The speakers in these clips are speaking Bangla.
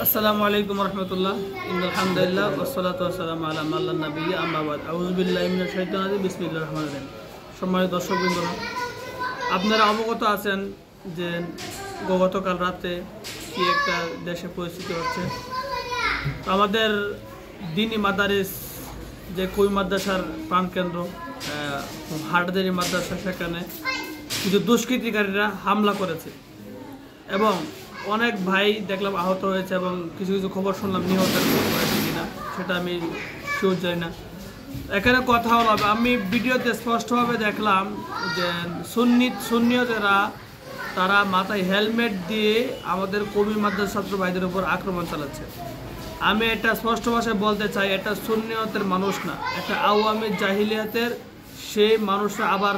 আসসালামু আলাইকুম রহমতুল্লাহ আলহামদুলিল্লাহ ওয়াসসালাতু ওয়াসসালামু আলা মাল্লা নবী আম্মা বাদ আউযু বিল্লাহি মিনাশ শাইতানির রাজিম বিসমিল্লাহির রহমানির রহিম। সম্মানিত দর্শকবৃন্দ, আপনারা অবগত আছেন যে গতকাল রাতে কি একটা দেশে পরিস্থিতি হচ্ছে। আমাদের দ্বীনি মাদারিস যে কই মাদ্রাসার প্রাণকেন্দ্র হাটদারি মাদ্রাসা, সেখানে কিছু দুষ্কৃতিকারীরা হামলা করেছে এবং অনেক ভাই দেখলাম আহত হয়েছে এবং কিছু কিছু খবর শুনলাম নিহতের হয়েছে কিনা সেটা আমি শিওর জানি না। এখানে কথা হলো, আমি ভিডিওতে স্পষ্টভাবে দেখলাম যে সুন্নিয়তেরা তারা মাথায় হেলমেট দিয়ে আমাদের কবি মাদ্রাসা ছাত্র ভাইদের উপর আক্রমণ চালাচ্ছে। আমি এটা স্পষ্ট ভাষায় বলতে চাই, এটা সুন্নিয়তের মানুষ না, এটা আওয়ামী জাহিলিয়াতের সেই মানুষরা আবার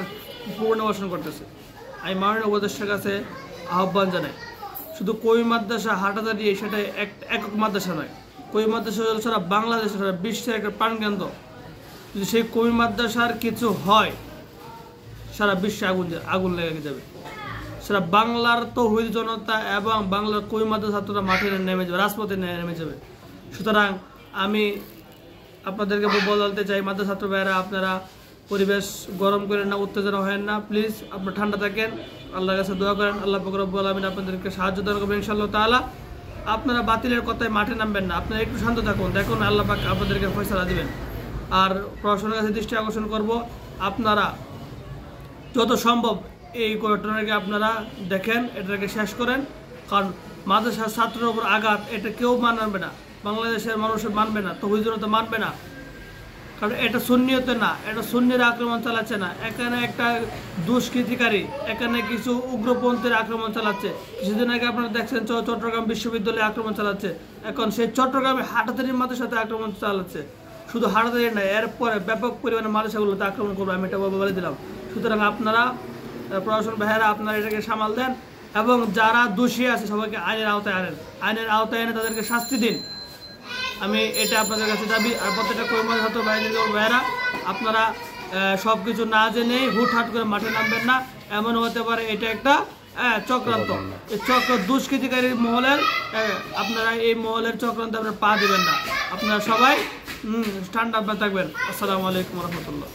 পুনর্বাসন করতেছে। আমি মাননীয় উপদেষ্টার কাছে আহ্বান জানাই, শুধু কই মাদ্রাসা হাটাদারি সেটা একক মাদ্রাসা নয়, কই মাদ্রাসা সারা বাংলাদেশ সারা বিশ্বের একটা প্রাণকেন্দ্র। যদি সেই কই মাদ্রাসার কিছু হয় সারা বিশ্বে আগুন লেগে যাবে। সারা বাংলার তৌহিদ জনতা এবং বাংলার কই মাদ্রাসা ছাত্ররা মাঠে নেমে যাবে, রাজপথে নেমে যাবে। সুতরাং আমি আপনাদেরকে বলতে চাই, মাদ্রাসা ছাত্র ভাইয়েরা আপনারা পরিবেশ গরম করেন না, উত্তেজনা হয় না, প্লিজ আপনারা ঠান্ডা থাকেন, আল্লাহর কাছে দোয়া করেন, আল্লাহ পাক রব্বুল আলামিন আপনাদেরকে সাহায্য দান করবেন ইনশাআল্লাহ তাআলা। আপনারা বাতিলের কথায় মাঠে নামবেন না, আপনারা একটু শান্ত থাকুন, দেখুন আল্লাহ পাক আপনাদেরকে ফয়সালা দিবেন। আর প্রশাসনের কাছে দৃষ্টি আকর্ষণ করব, আপনারা যত সম্ভব এই ঘটনাকে আপনারা দেখেন, এটাকে শেষ করেন। কারণ মাদ্রাসার ছাত্রের উপর আঘাত এটা কেউ মানবে না, বাংলাদেশের মানুষ মানবে না, তৌহিদ জনতা মানবে না। কারণ এটা সুন্নিয়তে না, এটা সুন্নির আক্রমণ চালাচ্ছে না, এখানে একটা দুষ্কৃতিকারী, এখানে কিছু উগ্রপন্থীর আক্রমণ চালাচ্ছে। কিছুদিন আগে আপনারা দেখছেন চট্টগ্রাম বিশ্ববিদ্যালয়ে আক্রমণ চালাচ্ছে, এখন সেই চট্টগ্রামে হাটাদারির মাদ্রাসাতে আক্রমণ চালাচ্ছে। শুধু হাটাদারি না, এরপরে ব্যাপক পরিমাণে মাদ্রাসাগুলোতে আক্রমণ করবে, আমি এটা বলে দিলাম। সুতরাং আপনারা প্রশাসন ভাইয়েরা আপনারা এটাকে সামাল দেন এবং যারা দোষী আছে সবাইকে আইনের আওতায় আনেন, আইনের আওতায় এনে তাদেরকে শাস্তি দিন। আমি এটা আপনাদের কাছে দাবি। আর প্রত্যেকটা কই মাদ্রাসা ছাত্র ভাইয়েরা আপনারা সব কিছু না জেনে হুটহাট করে মাঠে নামবেন না, এমন হতে পারে এটা একটা চক্রান্ত, এই দুষ্কৃতিকারীর মহলের, আপনারা এই মহলের চক্রান্ত আপনারা পা দেবেন না। আপনারা সবাই ঠান্ডা থাকবেন। আসসালামু আলাইকুম রহমতুল্লাহ।